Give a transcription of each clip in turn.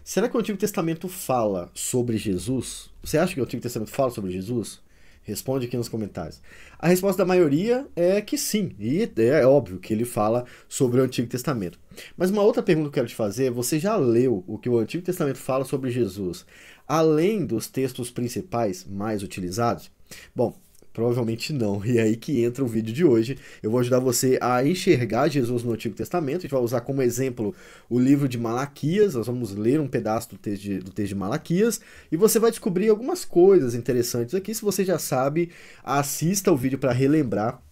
Será que o Antigo Testamento fala sobre Jesus? Você acha que o Antigo Testamento fala sobre Jesus? Responde aqui nos comentários. A resposta da maioria é que sim, e é óbvio que ele fala sobre o Antigo Testamento. Mas uma outra pergunta que eu quero te fazer é: você já leu o que o Antigo Testamento fala sobre Jesus, além dos textos principais mais utilizados? Bom, provavelmente não. E é aí que entra o vídeo de hoje. Eu vou ajudar você a enxergar Jesus no Antigo Testamento. A gente vai usar como exemplo o livro de Malaquias. Nós vamos ler um pedaço do texto de Malaquias e você vai descobrir algumas coisas interessantes aqui. Se você já sabe, assista o vídeo para relembrar,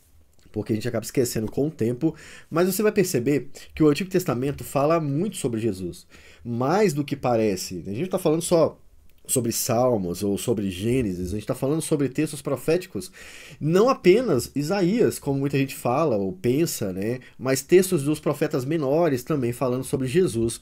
porque a gente acaba esquecendo com o tempo. Mas você vai perceber que o Antigo Testamento fala muito sobre Jesus. Mais do que parece. A gente está falando só sobre Salmos ou sobre Gênesis, a gente está falando sobre textos proféticos, não apenas Isaías, como muita gente fala ou pensa, né? Mas textos dos profetas menores também falando sobre Jesus.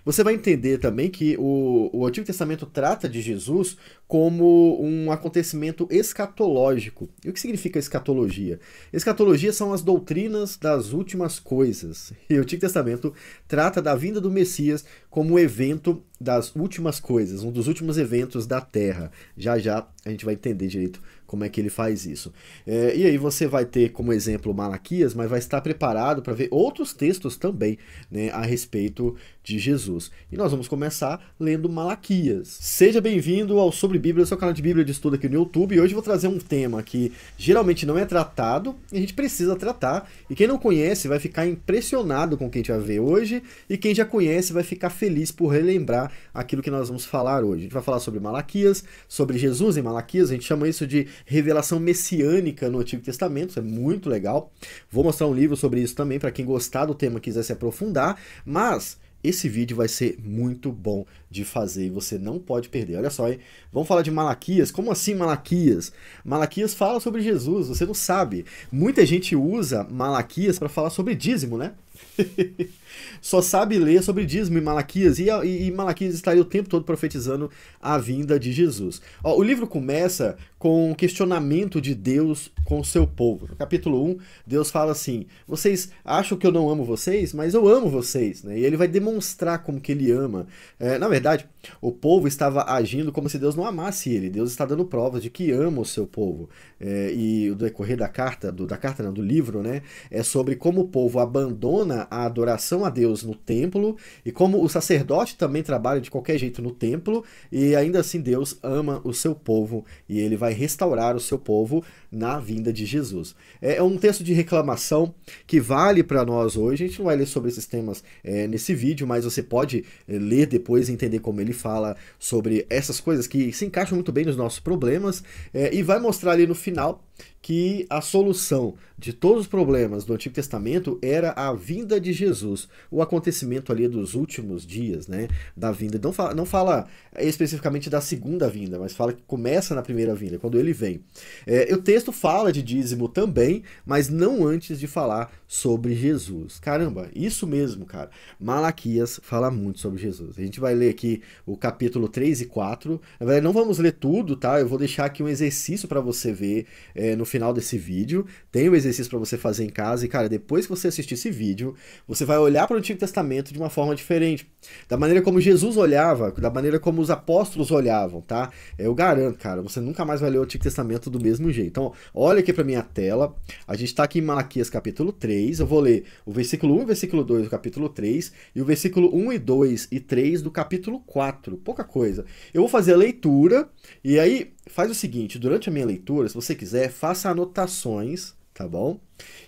Você vai entender também que o Antigo Testamento trata de Jesus como um acontecimento escatológico. E o que significa escatologia? Escatologia são as doutrinas das últimas coisas. E o Antigo Testamento trata da vinda do Messias como um evento das últimas coisas, um dos últimos eventos da Terra. Já já a gente vai entender direito como é que ele faz isso. E aí você vai ter como exemplo Malaquias, mas vai estar preparado para ver outros textos também, né, a respeito de Jesus. E nós vamos começar lendo Malaquias. Seja bem-vindo ao Sobre Bíblia, seu canal de Bíblia de estudo aqui no YouTube. E hoje eu vou trazer um tema que geralmente não é tratado e a gente precisa tratar. E quem não conhece vai ficar impressionado com o que a gente vai ver hoje, e quem já conhece vai ficar feliz por relembrar aquilo que nós vamos falar hoje. A gente vai falar sobre Malaquias, sobre Jesus em Malaquias. A gente chama isso de revelação messiânica no Antigo Testamento. Isso é muito legal. Vou mostrar um livro sobre isso também para quem gostar do tema e quiser se aprofundar. Mas esse vídeo vai ser muito bom de fazer e você não pode perder. Olha só, hein? Vamos falar de Malaquias. Como assim Malaquias? Malaquias fala sobre Jesus, você não sabe. Muita gente usa Malaquias para falar sobre dízimo, né? Só sabe ler sobre dízimo em Malaquias, e Malaquias estaria o tempo todo profetizando a vinda de Jesus. Ó, o livro começa com um questionamento de Deus com o seu povo. No capítulo 1, Deus fala assim: vocês acham que eu não amo vocês? Mas eu amo vocês, né? E ele vai demonstrar como que ele ama. Na verdade, o povo estava agindo como se Deus não amasse ele. Deus está dando provas de que ama o seu povo. E o decorrer da carta, do livro, né, é sobre como o povo abandona a adoração a Deus no templo, e como o sacerdote também trabalha de qualquer jeito no templo, e ainda assim Deus ama o seu povo, e ele vai restaurar o seu povo na vinda de Jesus. É um texto de reclamação que vale para nós hoje. A gente não vai ler sobre esses temas nesse vídeo, mas você pode ler depois e entender como ele fala sobre essas coisas que se encaixam muito bem nos nossos problemas, e vai mostrar ali no final que a solução de todos os problemas do Antigo Testamento era a vinda de Jesus, o acontecimento ali dos últimos dias, né, da vinda. Não fala especificamente da segunda vinda, mas fala que começa na primeira vinda, quando ele vem. O texto fala de dízimo também, mas não antes de falar sobre Jesus. Caramba, isso mesmo, cara. Malaquias fala muito sobre Jesus. A gente vai ler aqui o capítulo 3 e 4. Na verdade, não vamos ler tudo, tá? Eu vou deixar aqui um exercício para você ver no final desse vídeo. Tem um exercício para você fazer em casa, e cara, depois que você assistir esse vídeo, você vai olhar para o Antigo Testamento de uma forma diferente, da maneira como Jesus olhava, da maneira como os apóstolos olhavam, tá? Eu garanto, cara, você nunca mais vai ler o Antigo Testamento do mesmo jeito. Então, olha aqui para minha tela. A gente está aqui em Malaquias capítulo 3. Eu vou ler o versículo 1 e o versículo 2 do capítulo 3 e o versículo 1 e 2 e 3 do capítulo 4. Pouca coisa. Eu vou fazer a leitura, e aí faz o seguinte: durante a minha leitura, se você quiser, faça anotações, tá bom?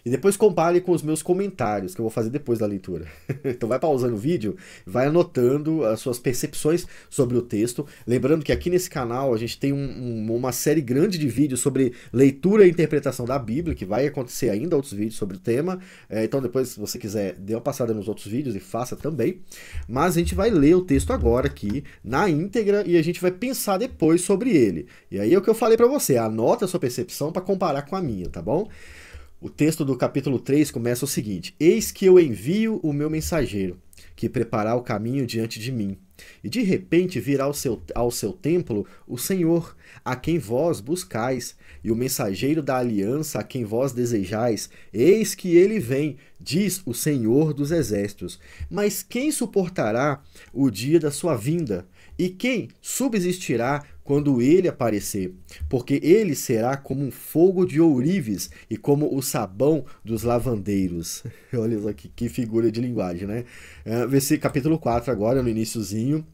E depois compare com os meus comentários, que eu vou fazer depois da leitura. Então vai pausando o vídeo, vai anotando as suas percepções sobre o texto. Lembrando que aqui nesse canal a gente tem uma série grande de vídeos sobre leitura e interpretação da Bíblia, que vai acontecer ainda outros vídeos sobre o tema. Então depois, se você quiser, dê uma passada nos outros vídeos e faça também. Mas a gente vai ler o texto agora aqui, na íntegra, e a gente vai pensar depois sobre ele. E aí é o que eu falei para você: anota a sua percepção para comparar com a minha, tá bom? O texto do capítulo 3 começa o seguinte: eis que eu envio o meu mensageiro, que preparar o caminho diante de mim. E de repente virá ao seu templo o Senhor, a quem vós buscais, e o mensageiro da aliança a quem vós desejais. Eis que ele vem, diz o Senhor dos Exércitos. Mas quem suportará o dia da sua vinda? E quem subsistirá quando ele aparecer? Porque ele será como um fogo de ourives e como o sabão dos lavandeiros. Olha só que figura de linguagem, né? Capítulo 4 agora, no iniciozinho.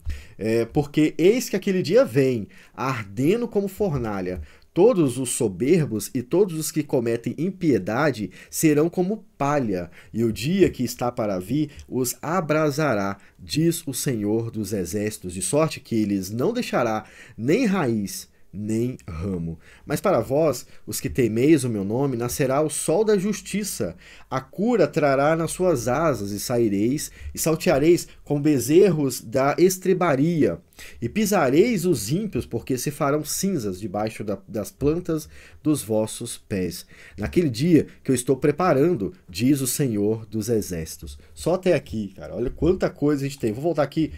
Porque eis que aquele dia vem, ardendo como fornalha. Todos os soberbos e todos os que cometem impiedade serão como palha, e o dia que está para vir os abrasará, diz o Senhor dos Exércitos, de sorte que eles não deixará nem raiz, nem ramo. Mas para vós, os que temeis o meu nome, nascerá o sol da justiça, a cura trará nas suas asas, e saireis, e salteareis com bezerros da estrebaria, e pisareis os ímpios, porque se farão cinzas debaixo das plantas dos vossos pés. Naquele dia que eu estou preparando, diz o Senhor dos Exércitos. Só até aqui, cara, olha quanta coisa a gente tem. Vou voltar aqui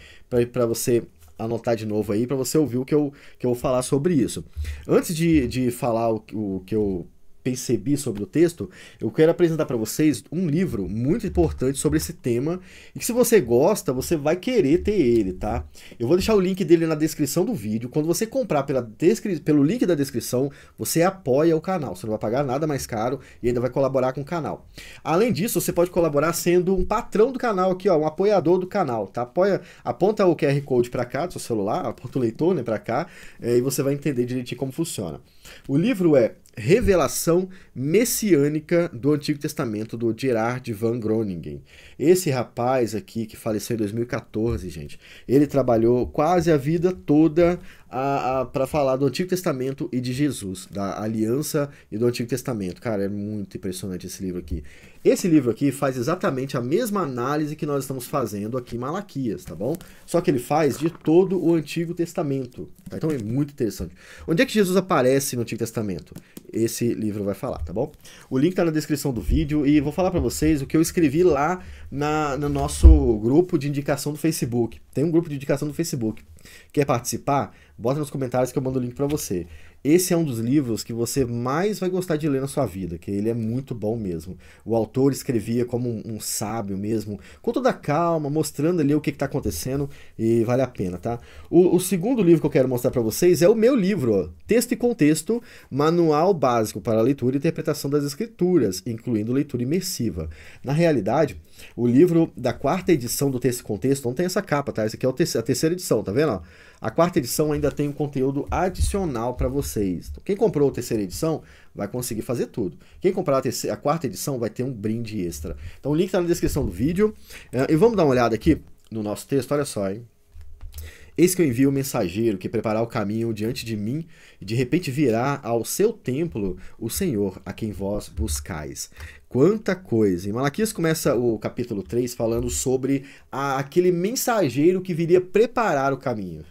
para você anotar de novo aí, para você ouvir o que eu vou falar sobre isso. Antes de falar o que eu percebi sobre o texto, eu quero apresentar para vocês um livro muito importante sobre esse tema, e que se você gosta, você vai querer ter ele, tá? Eu vou deixar o link dele na descrição do vídeo. Quando você comprar pelo link da descrição, você apoia o canal, você não vai pagar nada mais caro e ainda vai colaborar com o canal. Além disso, você pode colaborar sendo um patrão do canal aqui, ó, um apoiador do canal, tá? Aponta o QR Code para cá do seu celular, aponta o leitor, né, para cá, e você vai entender direitinho como funciona. O livro é Revelação Messiânica do Antigo Testamento, do Gerard van Groningen. Esse rapaz aqui, que faleceu em 2014, gente, ele trabalhou quase a vida toda para falar do Antigo Testamento e de Jesus, da Aliança e do Antigo Testamento. Cara, é muito impressionante esse livro aqui. Esse livro aqui faz exatamente a mesma análise que nós estamos fazendo aqui em Malaquias, tá bom? Só que ele faz de todo o Antigo Testamento. Tá? Então é muito interessante. Onde é que Jesus aparece no Antigo Testamento? Esse livro vai falar, tá bom? O link tá na descrição do vídeo, e vou falar para vocês o que eu escrevi lá no nosso grupo de indicação do Facebook. Tem um grupo de indicação do Facebook. Quer participar? Bota nos comentários que eu mando o link para você. Esse é um dos livros que você mais vai gostar de ler na sua vida, que ele é muito bom mesmo. O autor escrevia como um sábio mesmo, com toda a calma, mostrando ali o que está acontecendo, e vale a pena, tá? O segundo livro que eu quero mostrar para vocês é o meu livro, ó, Texto e Contexto, Manual Básico para a Leitura e Interpretação das Escrituras, incluindo leitura imersiva. Na realidade, o livro da quarta edição do Texto e Contexto não tem essa capa, tá? Essa aqui é a terceira edição, tá vendo? Ó? A quarta edição ainda tem um conteúdo adicional para vocês. Então, quem comprou a terceira edição vai conseguir fazer tudo. Quem comprar a quarta edição vai ter um brinde extra. Então o link está na descrição do vídeo. E vamos dar uma olhada aqui no nosso texto, olha só, hein? Eis que eu envio o mensageiro que preparará o caminho diante de mim, e de repente virá ao seu templo o Senhor, a quem vós buscais. Quanta coisa! Em Malaquias começa o capítulo 3 falando sobre aquele mensageiro que viria preparar o caminho.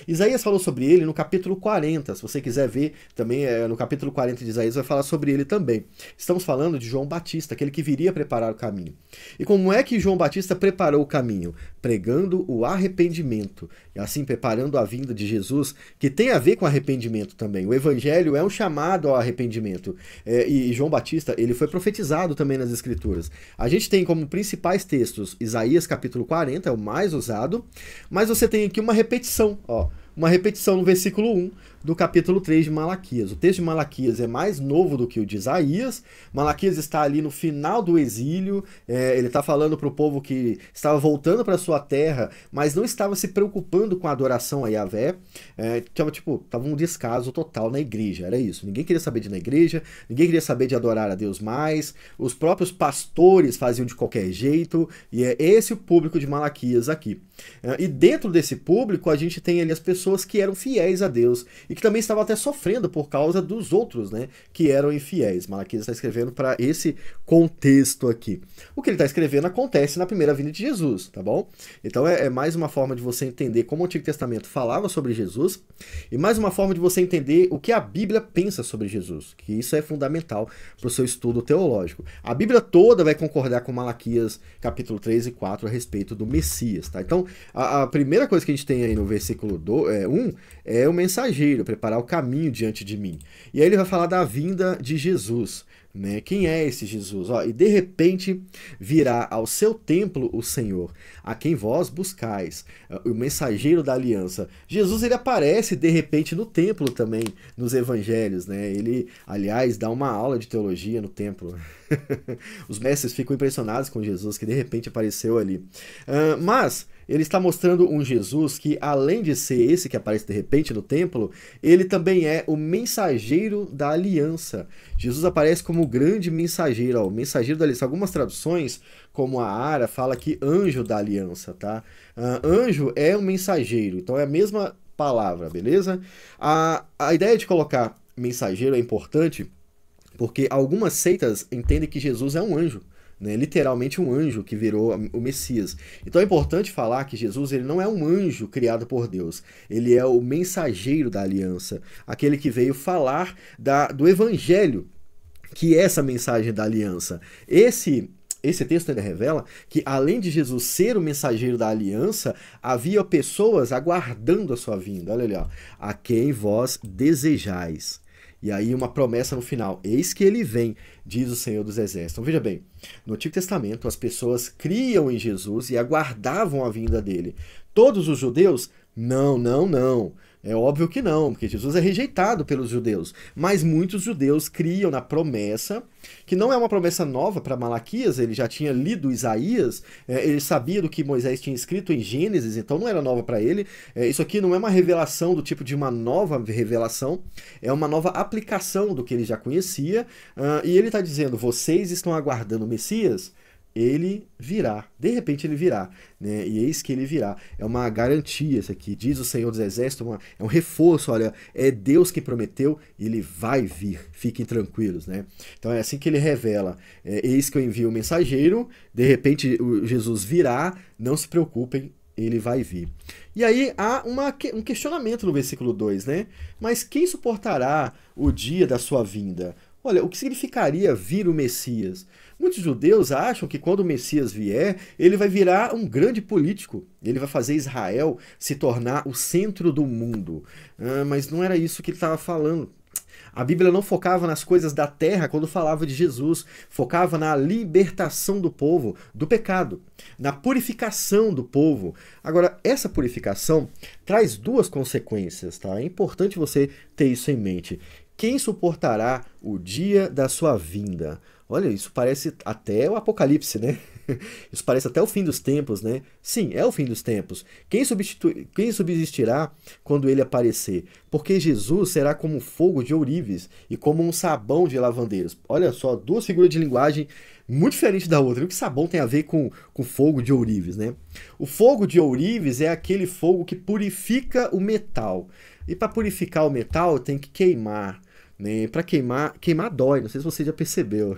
Isaías falou sobre ele no capítulo 40. Se você quiser ver, também no capítulo 40 de Isaías vai falar sobre ele também. Estamos falando de João Batista, aquele que viria preparar o caminho. E como é que João Batista preparou o caminho? Pregando o arrependimento, e assim preparando a vinda de Jesus, que tem a ver com arrependimento também. O evangelho é um chamado ao arrependimento. E João Batista, ele foi profetizado também nas Escrituras. A gente tem como principais textos Isaías capítulo 40, é o mais usado, mas você tem aqui uma repetição, ó, uma repetição no versículo 1 do capítulo 3 de Malaquias. O texto de Malaquias é mais novo do que o de Isaías. Malaquias está ali no final do exílio, ele está falando para o povo que estava voltando para sua terra, mas não estava se preocupando com a adoração a Yahvé. Tava um descaso total na igreja, era isso. Ninguém queria saber de ir na igreja, ninguém queria saber de adorar a Deus mais, os próprios pastores faziam de qualquer jeito, e é esse o público de Malaquias aqui. E dentro desse público a gente tem ali as pessoas pessoas que eram fiéis a Deus e que também estavam até sofrendo por causa dos outros, né, que eram infiéis. Malaquias está escrevendo para esse contexto aqui. O que ele está escrevendo acontece na primeira vinda de Jesus, tá bom? Então é mais uma forma de você entender como o Antigo Testamento falava sobre Jesus e mais uma forma de você entender o que a Bíblia pensa sobre Jesus, que isso é fundamental para o seu estudo teológico. A Bíblia toda vai concordar com Malaquias capítulo 3 e 4 a respeito do Messias, tá? Então, a primeira coisa que a gente tem aí no versículo 1 é o mensageiro, preparar o caminho diante de mim. E aí ele vai falar da vinda de Jesus, né? Quem é esse Jesus? Ó, e de repente virá ao seu templo o Senhor, a quem vós buscais, o mensageiro da aliança. Jesus, ele aparece de repente no templo também, nos evangelhos, né? Ele, aliás, dá uma aula de teologia no templo. Os mestres ficam impressionados com Jesus, que de repente apareceu ali. Mas ele está mostrando um Jesus que, além de ser esse que aparece de repente no templo, ele também é o mensageiro da aliança. Jesus aparece como o grande mensageiro, ó, o mensageiro da aliança. Algumas traduções, como a Ara, fala que anjo da aliança, tá? Anjo é um mensageiro, então é a mesma palavra, beleza? A ideia de colocar mensageiro é importante porque algumas seitas entendem que Jesus é um anjo, né? Literalmente um anjo que virou o Messias. Então é importante falar que Jesus, ele não é um anjo criado por Deus, ele é o mensageiro da aliança, aquele que veio falar do evangelho, que é essa mensagem da aliança. Esse texto ainda revela que, além de Jesus ser o mensageiro da aliança, havia pessoas aguardando a sua vinda. Olha ali, ó, a quem vós desejais. E aí uma promessa no final, eis que ele vem, diz o Senhor dos Exércitos. Então veja bem, no Antigo Testamento as pessoas criam em Jesus e aguardavam a vinda dele. Todos os judeus? Não, não, não. É óbvio que não, porque Jesus é rejeitado pelos judeus. Mas muitos judeus criam na promessa, que não é uma promessa nova para Malaquias, ele já tinha lido Isaías, ele sabia do que Moisés tinha escrito em Gênesis, então não era nova para ele. Isso aqui não é uma revelação do tipo de uma nova revelação, é uma nova aplicação do que ele já conhecia, e ele está dizendo, vocês estão aguardando o Messias? Ele virá, de repente ele virá, né? E eis que ele virá. É uma garantia isso aqui, diz o Senhor dos Exércitos, é um reforço, olha, é Deus que prometeu, ele vai vir, fiquem tranquilos, né? Então é assim que ele revela, eis que eu envio o mensageiro, de repente Jesus virá, não se preocupem, ele vai vir. E aí há um questionamento no versículo 2, né? Mas quem suportará o dia da sua vinda? Olha, o que significaria vir o Messias? Muitos judeus acham que quando o Messias vier, ele vai virar um grande político. Ele vai fazer Israel se tornar o centro do mundo. Mas não era isso que ele estava falando. A Bíblia não focava nas coisas da terra quando falava de Jesus. Focava na libertação do povo do pecado, na purificação do povo. Agora, essa purificação traz duas consequências, tá? É importante você ter isso em mente. Quem suportará o dia da sua vinda? Olha, isso parece até o Apocalipse, né? Isso parece até o fim dos tempos, né? Sim, é o fim dos tempos. Quem subsistirá quando ele aparecer? Porque Jesus será como fogo de ourives e como um sabão de lavandeiros. Olha só, duas figuras de linguagem muito diferentes da outra. O que sabão tem a ver com fogo de ourives, né? O fogo de ourives é aquele fogo que purifica o metal. E para purificar o metal tem que queimar. Né? Para queimar dói, não sei se você já percebeu.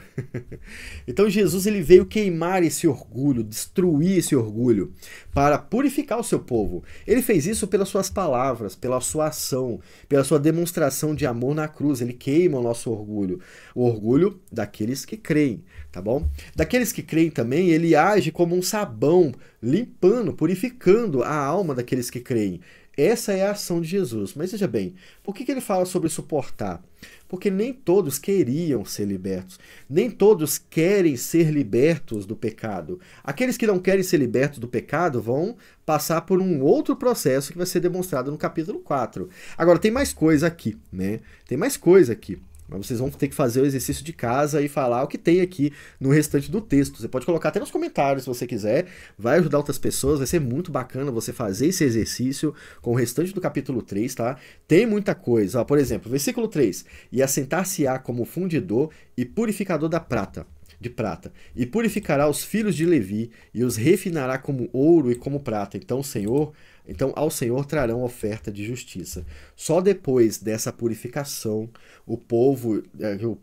Então Jesus, ele veio queimar esse orgulho, destruir esse orgulho, para purificar o seu povo. Ele fez isso pelas suas palavras, pela sua ação, pela sua demonstração de amor na cruz. Ele queima o nosso orgulho, o orgulho daqueles que creem, tá bom? Daqueles que creem também, ele age como um sabão, limpando, purificando a alma daqueles que creem. Essa é a ação de Jesus. Mas veja bem, por que ele fala sobre suportar? Porque nem todos queriam ser libertos. Nem todos querem ser libertos do pecado. Aqueles que não querem ser libertos do pecado vão passar por um outro processo que vai ser demonstrado no capítulo 4. Agora, tem mais coisa aqui, né? Tem mais coisa aqui. Mas vocês vão ter que fazer o exercício de casa e falar o que tem aqui no restante do texto. Você pode colocar até nos comentários se você quiser. Vai ajudar outras pessoas. Vai ser muito bacana você fazer esse exercício com o restante do capítulo 3, tá? Tem muita coisa. Ó, por exemplo, versículo 3. E assentar-se-á como fundidor e purificador de prata, e purificará os filhos de Levi, e os refinará como ouro e como prata. Então o Senhor Então, ao Senhor trarão oferta de justiça. Só depois dessa purificação, o povo,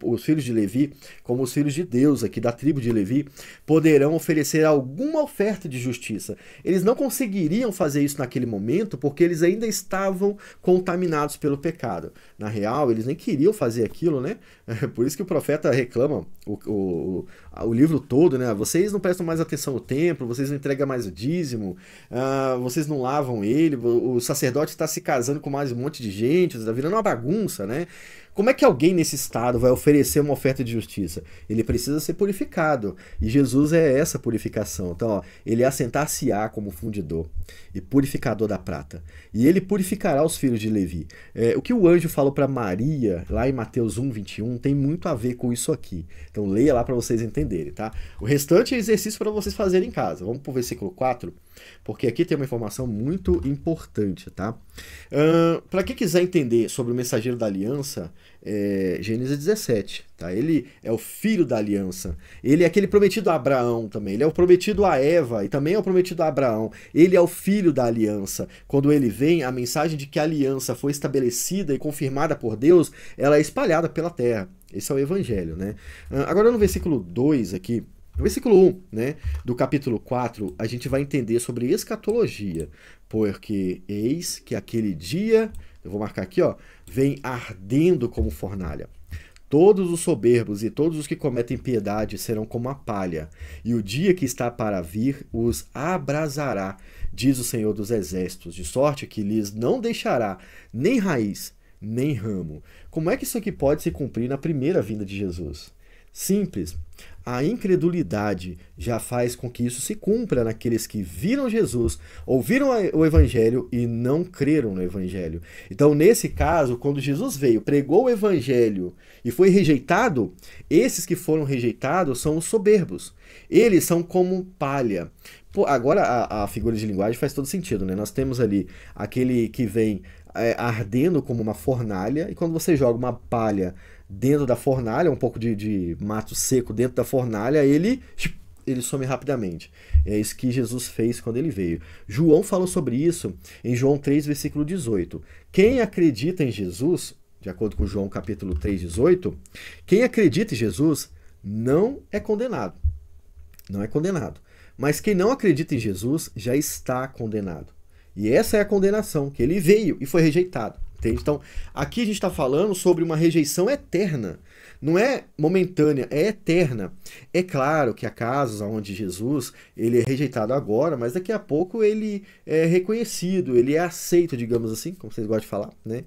os filhos de Levi, como os filhos de Deus aqui da tribo de Levi, poderão oferecer alguma oferta de justiça. Eles não conseguiriam fazer isso naquele momento porque eles ainda estavam contaminados pelo pecado. Na real, eles nem queriam fazer aquilo, né? Por isso que o profeta reclama o livro todo, né? Vocês não prestam mais atenção no templo, vocês não entregam mais o dízimo, vocês não lavam ele, o sacerdote está se casando com mais um monte de gente, está virando uma bagunça, né? Como é que alguém nesse estado vai oferecer uma oferta de justiça? Ele precisa ser purificado. E Jesus é essa purificação. Então, ó, ele assentar-se-á como fundidor e purificador da prata. E ele purificará os filhos de Levi. O que o anjo falou para Maria, lá em Mateus 1:21, tem muito a ver com isso aqui. Então, leia lá para vocês entenderem, tá? O restante é exercício para vocês fazerem em casa. Vamos para o versículo 4, porque aqui tem uma informação muito importante, tá? Para quem quiser entender sobre o mensageiro da aliança, Gênesis 17, tá? Ele é o filho da aliança, ele é aquele prometido a Abraão também, ele é o prometido a Eva e também é o prometido a Abraão, ele é o filho da aliança. Quando ele vem, a mensagem de que a aliança foi estabelecida e confirmada por Deus, ela é espalhada pela terra. Esse é o evangelho, né? Agora no versículo 2 aqui, no versículo 1, né, do capítulo 4, a gente vai entender sobre escatologia, porque eis que aquele dia, eu vou marcar aqui, ó, vem ardendo como fornalha. Todos os soberbos e todos os que cometem piedade serão como a palha, e o dia que está para vir os abrasará, diz o Senhor dos Exércitos, de sorte que lhes não deixará nem raiz, nem ramo. Como é que isso aqui pode se cumprir na primeira vinda de Jesus? Simples. A incredulidade já faz com que isso se cumpra naqueles que viram Jesus, ouviram o Evangelho e não creram no Evangelho. Então, nesse caso, quando Jesus veio, pregou o Evangelho e foi rejeitado, esses que foram rejeitados são os soberbos. Eles são como palha. Pô, agora a figura de linguagem faz todo sentido, né? Nós temos ali aquele que vem ardendo como uma fornalha, e quando você joga uma palha dentro da fornalha, um pouco de mato seco dentro da fornalha, ele some rapidamente. É isso que Jesus fez quando ele veio. João falou sobre isso em João 3, versículo 18. Quem acredita em Jesus, de acordo com João capítulo 3, 18, quem acredita em Jesus não é condenado. Não é condenado. Mas quem não acredita em Jesus já está condenado. E essa é a condenação, que ele veio e foi rejeitado. Entende? Então, aqui a gente está falando sobre uma rejeição eterna. Não é momentânea, é eterna. É claro que há casos onde Jesus ele é rejeitado agora, mas daqui a pouco ele é reconhecido, ele é aceito, digamos assim, como vocês gostam de falar, né?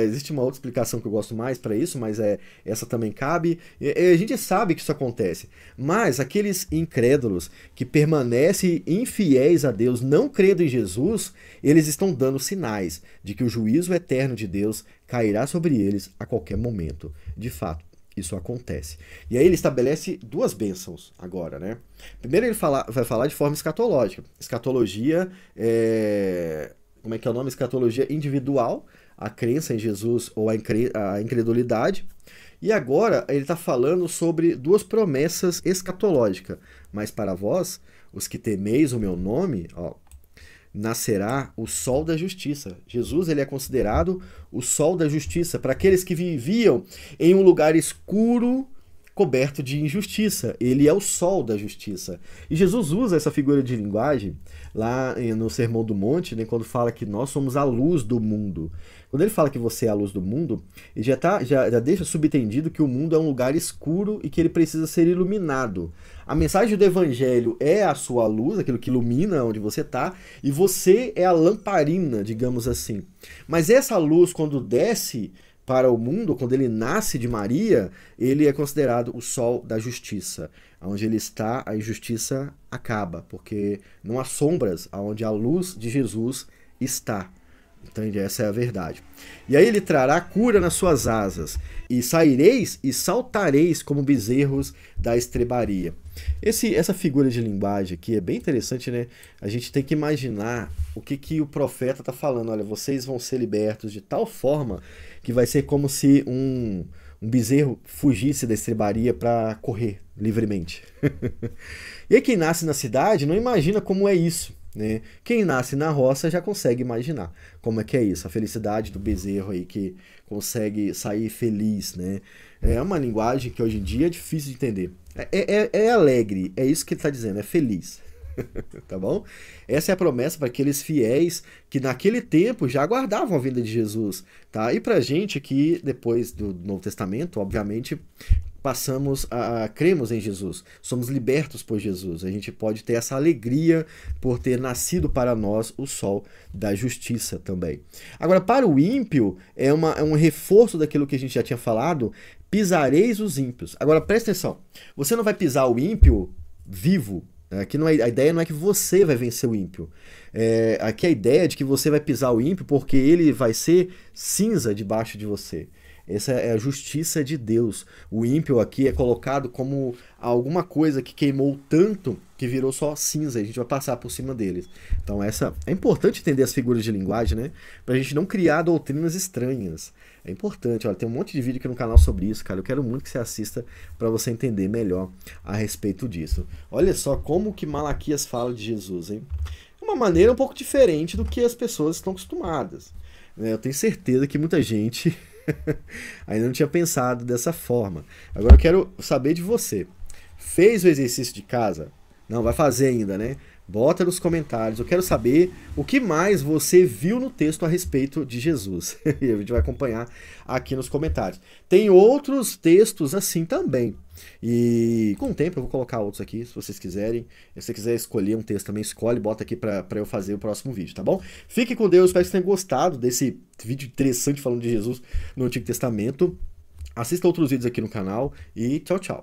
Existe uma outra explicação que eu gosto mais para isso, mas essa também cabe. A gente sabe que isso acontece, mas aqueles incrédulos que permanecem infiéis a Deus, não crendo em Jesus, eles estão dando sinais de que o juízo eterno de Deus cairá sobre eles a qualquer momento. De fato, isso acontece. E aí ele estabelece duas bênçãos agora, né? Primeiro ele vai falar de forma escatológica. Escatologia como é que é o nome? Escatologia individual, a crença em Jesus ou a incredulidade. E agora ele está falando sobre duas promessas escatológicas. Mas para vós, os que temeis o meu nome, ó, nascerá o sol da justiça. Jesus ele é considerado o sol da justiça para aqueles que viviam em um lugar escuro, coberto de injustiça. Ele é o sol da justiça. E Jesus usa essa figura de linguagem lá no Sermão do Monte, né, quando fala que nós somos a luz do mundo. Quando ele fala que você é a luz do mundo, ele já deixa subentendido que o mundo é um lugar escuro e que ele precisa ser iluminado. A mensagem do Evangelho é a sua luz, aquilo que ilumina onde você está, e você é a lamparina, digamos assim. Mas essa luz, quando desce para o mundo, quando ele nasce de Maria, ele é considerado o sol da justiça. Onde ele está, a injustiça acaba, porque não há sombras onde a luz de Jesus está. Entende? Essa é a verdade. E aí ele trará cura nas suas asas, e saireis e saltareis como bezerros da estrebaria. Essa figura de linguagem aqui é bem interessante, né? A gente tem que imaginar o que o profeta está falando. Olha, vocês vão ser libertos de tal forma que vai ser como se um bezerro fugisse da estrebaria para correr livremente. E aí quem nasce na cidade não imagina como é isso. né? Quem nasce na roça já consegue imaginar como é que é isso, a felicidade do bezerro aí que consegue sair feliz, né? É uma linguagem que hoje em dia é difícil de entender. É alegre, é isso que ele está dizendo, é feliz. Tá bom? Essa é a promessa para aqueles fiéis que naquele tempo já aguardavam a vinda de Jesus, tá? E para a gente que depois do Novo Testamento, obviamente, passamos a cremos em Jesus, somos libertos por Jesus. A gente pode ter essa alegria por ter nascido para nós o sol da justiça também. Agora, para o ímpio, é um reforço daquilo que a gente já tinha falado, pisareis os ímpios. Agora, presta atenção, você não vai pisar o ímpio vivo. Aqui não é, a ideia não é que você vai vencer o ímpio. Aqui a ideia é de que você vai pisar o ímpio porque ele vai ser cinza debaixo de você. Essa é a justiça de Deus. O ímpio aqui é colocado como alguma coisa que queimou tanto que virou só cinza. A gente vai passar por cima deles. Então é importante entender as figuras de linguagem, né? Pra gente não criar doutrinas estranhas. É importante. Olha, tem um monte de vídeo aqui no canal sobre isso, cara. Eu quero muito que você assista para você entender melhor a respeito disso. Olha só como que Malaquias fala de Jesus, hein? De uma maneira um pouco diferente do que as pessoas estão acostumadas. Eu tenho certeza que muita gente ainda não tinha pensado dessa forma. Agora eu quero saber de você. Fez o exercício de casa? Não, vai fazer ainda, né? Bota nos comentários. Eu quero saber o que mais você viu no texto a respeito de Jesus. E a gente vai acompanhar aqui nos comentários. Tem outros textos assim também. E com o tempo eu vou colocar outros aqui, se vocês quiserem. Se você quiser escolher um texto também, escolhe, bota aqui para eu fazer o próximo vídeo, tá bom? Fique com Deus, espero que vocês tenham gostado desse vídeo interessante falando de Jesus no Antigo Testamento. Assista outros vídeos aqui no canal e tchau, tchau.